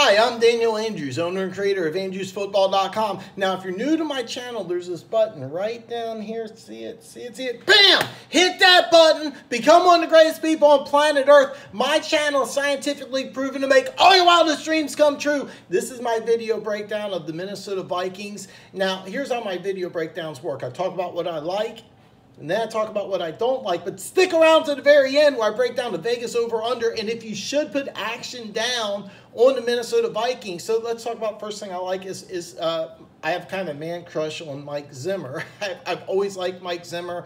Hi, I'm Daniel Andrews, owner and creator of AndrewsFootball.com. Now, if you're new to my channel, there's this button right down here. See it? Bam! Hit that button. Become one of the greatest people on planet Earth. My channel is scientifically proven to make all your wildest dreams come true. This is my video breakdown of the Minnesota Vikings. Now, here's how my video breakdowns work. I talk about what I like, and then I talk about what I don't like, but stick around to the very end where I break down the Vegas over-under and if you should put action down on the Minnesota Vikings. So let's talk about first thing I like is I have kind of a man crush on Mike Zimmer. I've always liked Mike Zimmer.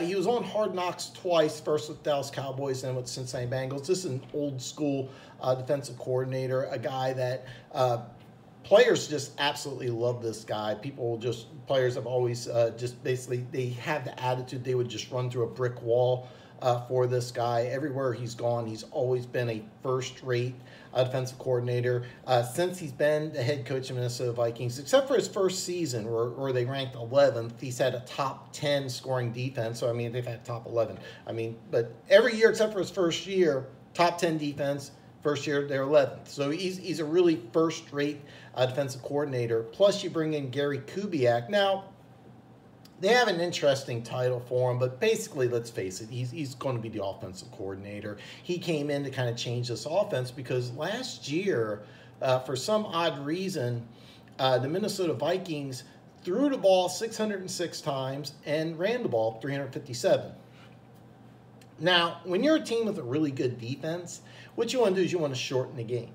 He was on Hard Knocks twice, first with Dallas Cowboys, then with Cincinnati Bengals. This is an old school defensive coordinator, a guy that players just absolutely love this guy. Players have always just basically, they have the attitude they would just run through a brick wall for this guy. Everywhere he's gone, he's always been a first-rate defensive coordinator. Since he's been the head coach of Minnesota Vikings, except for his first season where they ranked 11th, he's had a top 10 scoring defense. So, I mean, they've had top 11. I mean, but every year except for his first year, top 10 defense. First year, they're 11th. So he's a really first-rate defensive coordinator. Plus, you bring in Gary Kubiak. Now, they have an interesting title for him, but basically, let's face it, he's going to be the offensive coordinator. He came in to kind of change this offense because last year, for some odd reason, the Minnesota Vikings threw the ball 606 times and ran the ball 357. Now, when you're a team with a really good defense, what you want to do is you want to shorten the game.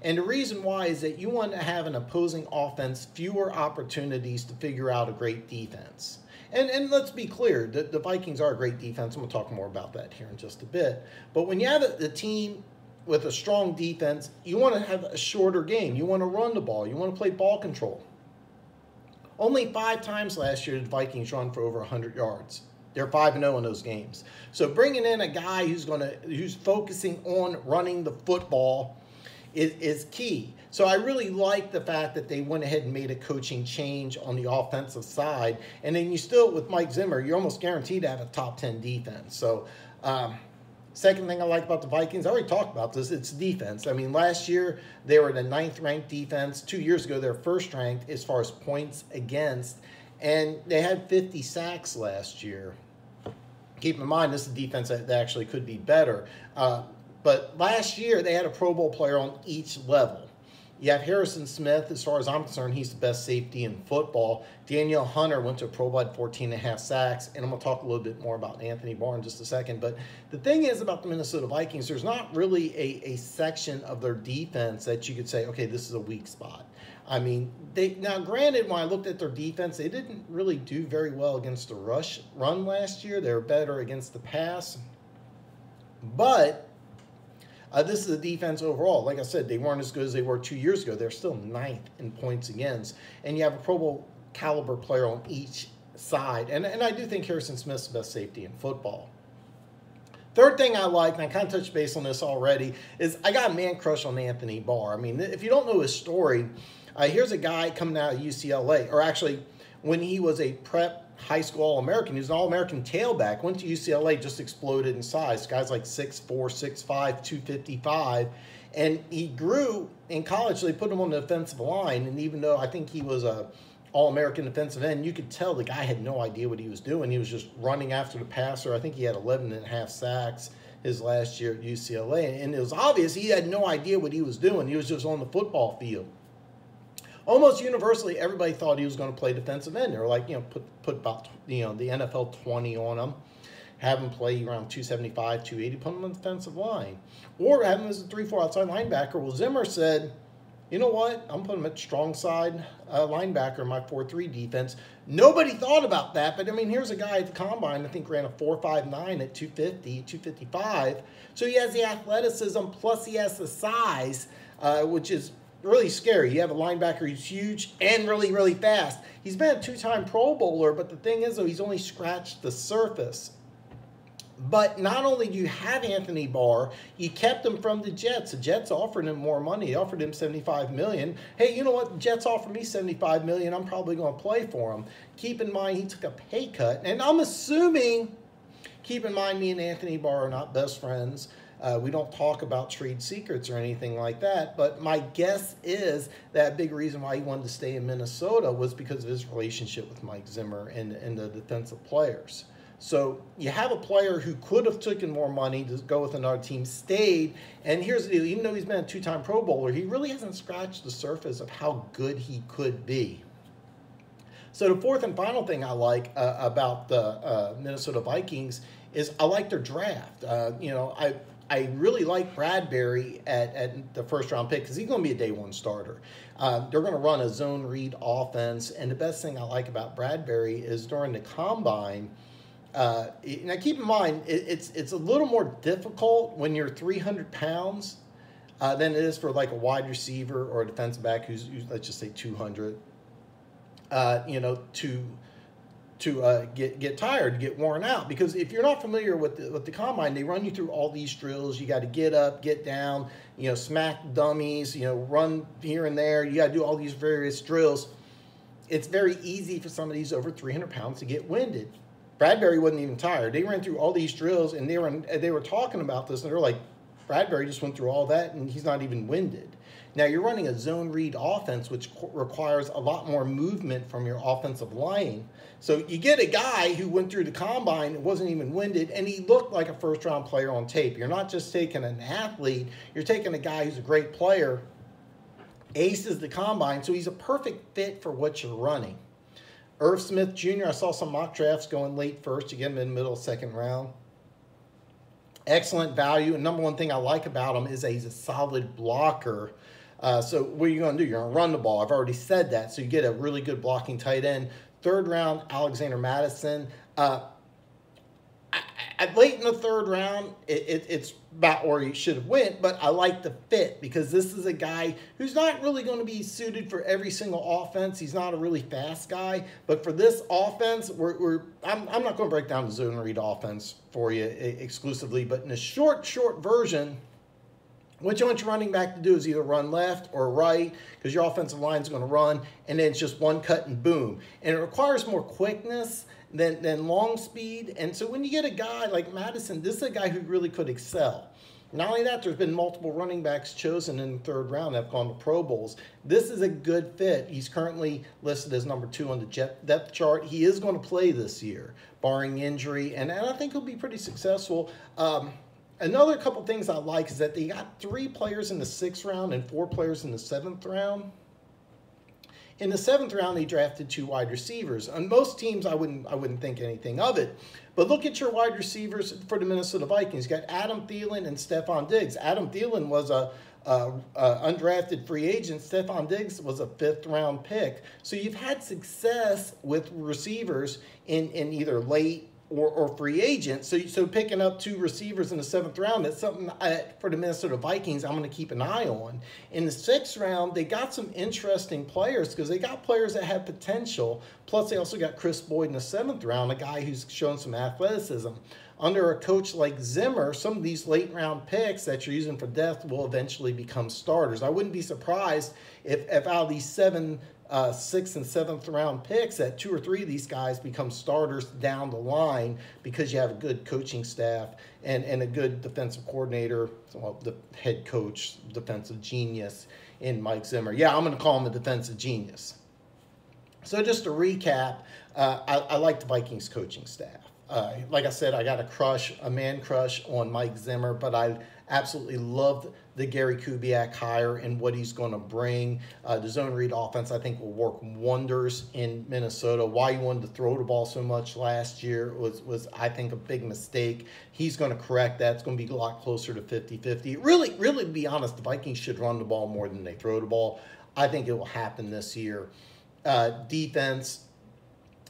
And the reason why is that you want to have an opposing offense fewer opportunities to figure out a great defense. And let's be clear, the Vikings are a great defense, and we'll talk more about that here in just a bit. But when you have a team with a strong defense, you want to have a shorter game. You want to run the ball. You want to play ball control. Only 5 times last year did the Vikings run for over 100 yards. They're 5-0 in those games. So bringing in a guy who's focusing on running the football is key. So I really like the fact that they went ahead and made a coaching change on the offensive side. And then you still, with Mike Zimmer, you're almost guaranteed to have a top 10 defense. So second thing I like about the Vikings, I already talked about this, it's defense. I mean, last year they were the 9th-ranked defense. 2 years ago, they're first-ranked as far as points against. And they had 50 sacks last year. Keep in mind, this is a defense that actually could be better. But last year, they had a Pro Bowl player on each level. You have Harrison Smith, as far as I'm concerned, he's the best safety in football. Danielle Hunter went to a Pro Bowl at 14.5 sacks. And I'm going to talk a little bit more about Anthony Barr in just a second. But the thing is about the Minnesota Vikings, there's not really a section of their defense that you could say, okay, this is a weak spot. I mean, now granted, when I looked at their defense, they didn't really do very well against the run last year. They were better against the pass. But this is a defense overall. Like I said, they weren't as good as they were 2 years ago. They're still 9th in points against. And you have a Pro Bowl caliber player on each side. And I do think Harrison Smith's the best safety in football. Third thing I like, and I kind of touched base on this already, is I got a man crush on Anthony Barr. I mean, if you don't know his story, here's a guy coming out of UCLA, or actually when he was a prep high school All-American, he was an All-American tailback, went to UCLA, just exploded in size. Guys like 6'4", 6'5", 255, and he grew in college. So they put him on the defensive line, and even though I think he was a All-American defensive end, you could tell the guy had no idea what he was doing. He was just running after the passer. I think he had 11.5 sacks his last year at UCLA, and it was obvious he had no idea what he was doing. He was just on the football field. Almost universally, everybody thought he was going to play defensive end. They were like, put about, the NFL 20 on him, have him play around 275, 280, put him on the defensive line. Or have him as a 3-4 outside linebacker. Well, Zimmer said, you know what? I'm putting him at strong side linebacker in my 4-3 defense. Nobody thought about that, but I mean, here's a guy at the combine, I think ran a 4.59 at 250, 255. So he has the athleticism, plus he has the size, which is really scary. You have a linebacker who's huge and really, really fast. He's been a 2-time Pro Bowler, but the thing is, though, he's only scratched the surface. But not only do you have Anthony Barr, you kept him from the Jets. The Jets offered him more money. They offered him $75 million. Hey, you know what? The Jets offered me $75 million. I'm probably going to play for him. Keep in mind, he took a pay cut. And I'm assuming, keep in mind, me and Anthony Barr are not best friends. We don't talk about trade secrets or anything like that, but my guess is that big reason why he wanted to stay in Minnesota was because of his relationship with Mike Zimmer and the defensive players. So you have a player who could have taken more money to go with another team, stayed, and here's the deal, even though he's been a two-time Pro Bowler, he really hasn't scratched the surface of how good he could be. So the fourth and final thing I like about the Minnesota Vikings is I like their draft. I really like Bradbury at the first-round pick because he's going to be a day-one starter. They're going to run a zone read offense, and the best thing I like about Bradbury is during the combine. Now, keep in mind, it's a little more difficult when you're 300 pounds than it is for like a wide receiver or a defensive back who's let's just say 200. To get tired, get worn out. Because if you're not familiar with the combine, they run you through all these drills. You got to get up, get down, smack dummies, run here and there. You got to do all these various drills. It's very easy for somebody who's over 300 pounds to get winded. Bradbury wasn't even tired. They ran through all these drills, and they were talking about this, and they were like, Bradbury just went through all that, and he's not even winded. Now, you're running a zone read offense, which requires a lot more movement from your offensive line. So you get a guy who went through the combine and wasn't even winded, and he looked like a first-round player on tape. You're not just taking an athlete. You're taking a guy who's a great player, aces the combine, so he's a perfect fit for what you're running. Irv Smith Jr., I saw some mock drafts going late first. You get him in the middle second round. Excellent value, and number one thing I like about him is that he's a solid blocker. So what are you going to do? You're going to run the ball. I've already said that. So you get a really good blocking tight end. Third round, Alexander Mattison. Late in the third round, it's about where he should have went, but I like the fit because this is a guy who's not really going to be suited for every single offense. He's not a really fast guy, but for this offense, I'm not going to break down the zone read offense for you exclusively, but in a short version, what you want your running back to do is either run left or right because your offensive line is going to run, and then it's just one cut and boom. And it requires more quickness than long speed. And so when you get a guy like Madison, this is a guy who really could excel. Not only that, there's been multiple running backs chosen in the third round that have gone to Pro Bowls. This is a good fit. He's currently listed as number 2 on the depth chart. He is going to play this year, barring injury, and I think he'll be pretty successful. Another couple things I like is that they got 3 players in the 6th round and 4 players in the 7th round. In the 7th round, they drafted 2 wide receivers. On most teams, I wouldn't think anything of it. But look at your wide receivers for the Minnesota Vikings. You got Adam Thielen and Stephon Diggs. Adam Thielen was a undrafted free agent. Stephon Diggs was a 5th round pick. So you've had success with receivers in either late or free agents. So picking up 2 receivers in the 7th round, that's something for the Minnesota Vikings I'm going to keep an eye on. In the 6th round, they got some interesting players because they got players that have potential. Plus, they also got Chris Boyd in the 7th round, a guy who's shown some athleticism. Under a coach like Zimmer, some of these late-round picks that you're using for depth will eventually become starters. I wouldn't be surprised if out of these 7, 6th and 7th round picks that 2 or 3 of these guys become starters down the line because you have a good coaching staff and a good defensive coordinator, well, the head coach, defensive genius in Mike Zimmer. Yeah, I'm going to call him a defensive genius. So just to recap, I like the Vikings coaching staff. Like I said, I got a man crush on Mike Zimmer, but I absolutely loved the Gary Kubiak hire and what he's going to bring. The zone read offense, I think, will work wonders in Minnesota. Why he wanted to throw the ball so much last year was I think, a big mistake. He's going to correct that. It's going to be a lot closer to 50-50. Really, to be honest, the Vikings should run the ball more than they throw the ball. I think it will happen this year. Defense,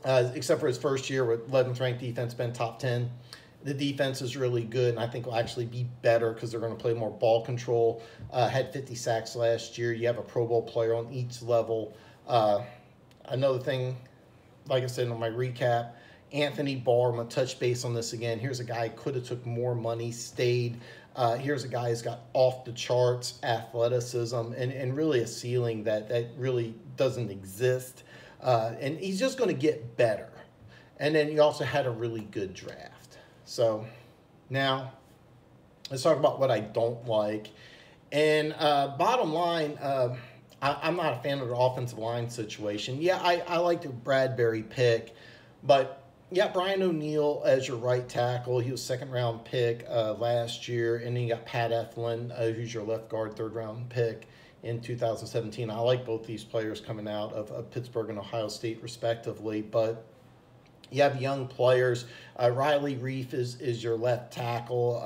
except for his first year with 11th ranked defense, been top 10. The defense is really good, and I think will actually be better because they're going to play more ball control. Had 50 sacks last year. You have a Pro Bowl player on each level. Another thing, like I said in my recap, Anthony Barr, I'm going to touch base on this again. Here's a guy who could have took more money, stayed. Here's a guy who's got off-the-charts athleticism and really a ceiling that really doesn't exist. And he's just going to get better. And then you also had a really good draft. So now Let's talk about what I don't like. And bottom line, I'm not a fan of the offensive line situation. Yeah, I like the Bradbury pick, but yeah, Brian O'Neill as your right tackle. He was second-round pick last year, and then you got Pat Eflin, who's your left guard, third-round pick in 2017. I like both these players coming out of Pittsburgh and Ohio State, respectively, but you have young players. Riley Reif is your left tackle.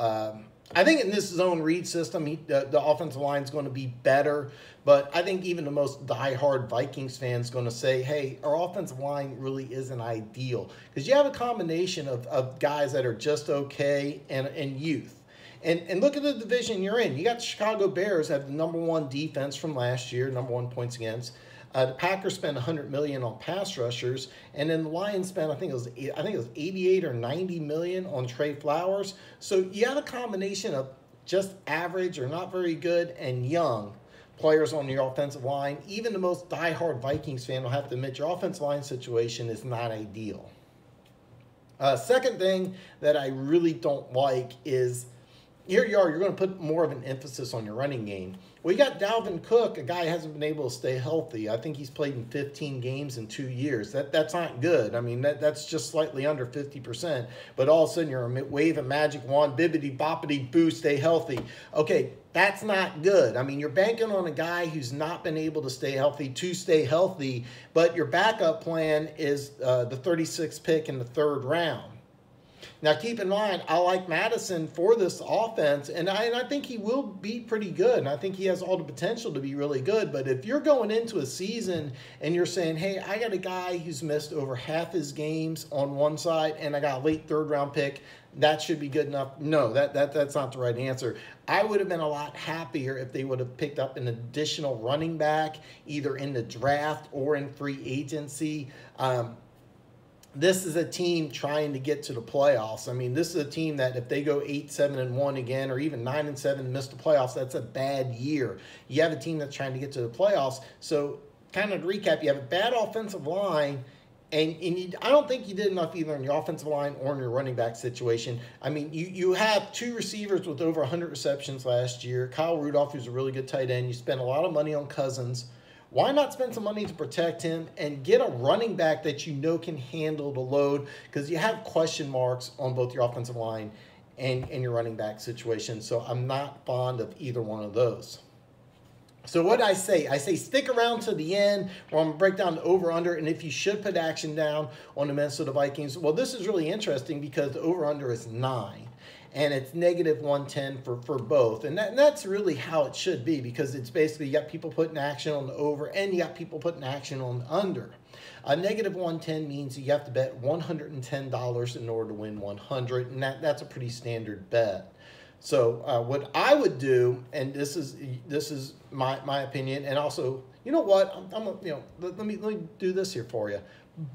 I think in this zone read system, the offensive line is going to be better. But I think even the most diehard Vikings fan is going to say, hey, our offensive line really isn't ideal. Because you have a combination of guys that are just okay and youth. And look at the division you're in. You got the Chicago Bears have the #1 defense from last year, #1 points against. The Packers spent $100 million on pass rushers, and then the Lions spent I think it was 88 or 90 million on Trey Flowers. So you have a combination of just average or not very good and young players on your offensive line. Even the most diehard Vikings fan will have to admit your offensive line situation is not ideal. Second thing that I really don't like is here you are, you're going to put more of an emphasis on your running game. Well, you got Dalvin Cook, a guy who hasn't been able to stay healthy. I think he's played in 15 games in 2 years. That's not good. I mean, that's just slightly under 50%. But all of a sudden, you're a wave a magic wand, bibbity boppity boo, stay healthy. Okay, that's not good. I mean, you're banking on a guy who's not been able to stay healthy, but your backup plan is the 36th pick in the 3rd round. Now, keep in mind, I like Madison for this offense, and I think he will be pretty good, and I think he has all the potential to be really good. But if you're going into a season and you're saying, hey, I got a guy who's missed over half his games on one side, and I got a late 3rd-round pick, that should be good enough. No, that's not the right answer. I would have been a lot happier if they would have picked up an additional running back, either in the draft or in free agency. This is a team trying to get to the playoffs. I mean, this is a team that if they go 8-7-1 again, or even 9-7 and miss the playoffs, that's a bad year. You have a team that's trying to get to the playoffs. So kind of to recap, you have a bad offensive line, and I don't think you did enough either in your offensive line or in your running back situation. I mean, you have 2 receivers with over 100 receptions last year. Kyle Rudolph, who's a really good tight end. You spent a lot of money on Cousins. Why not spend some money to protect him and get a running back that you know can handle the load? Because you have question marks on both your offensive line and your running back situation. So I'm not fond of either one of those. So what I say stick around to the end where I'm going to break down the over-under and if you should put action down on the Minnesota Vikings. Well, this is really interesting because the over-under is 9. And it's -110 for both. And that's really how it should be, because it's basically you got people putting action on the over and you got people putting action on the under. -110 means you have to bet $110 in order to win 100, and that's a pretty standard bet. So what I would do, and this is my opinion, and also, you know what, let me do this here for you.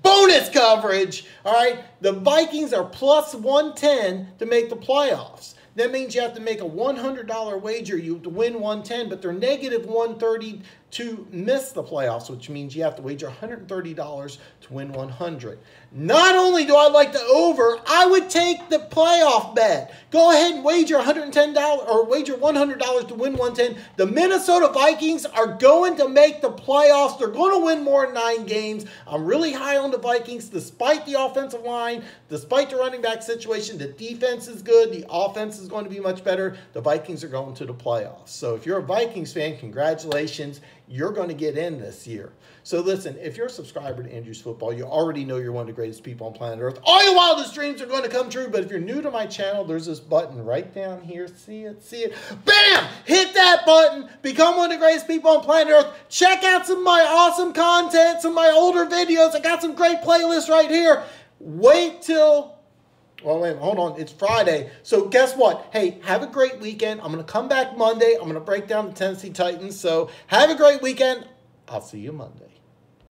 Bonus coverage, all right? The Vikings are +110 to make the playoffs. That means you have to make a $100 wager to win 110, but they're -130 to miss the playoffs, which means you have to wager $130 to win 100. Not only do I like the over, I would take the playoff bet. Go ahead and wager $110 or wager $100 to win 110. The Minnesota Vikings are going to make the playoffs. They're going to win more than 9 games. I'm really high on the Vikings despite the offensive line, despite the running back situation. The defense is good. The offense is going to be much better. The Vikings are going to the playoffs. So if you're a Vikings fan, congratulations. You're going to get in this year. So listen, if you're a subscriber to Andrews Football, you already know you're one of the greatest people on planet Earth. All your wildest dreams are going to come true. But if you're new to my channel, there's this button right down here. See it? See it? Bam! Hit that button. Become one of the greatest people on planet Earth. Check out some of my awesome content, some of my older videos. I got some great playlists right here. Wait till... Well, wait, hold on. It's Friday. So guess what? Hey, have a great weekend. I'm going to come back Monday. I'm going to break down the Tennessee Titans. So have a great weekend. I'll see you Monday.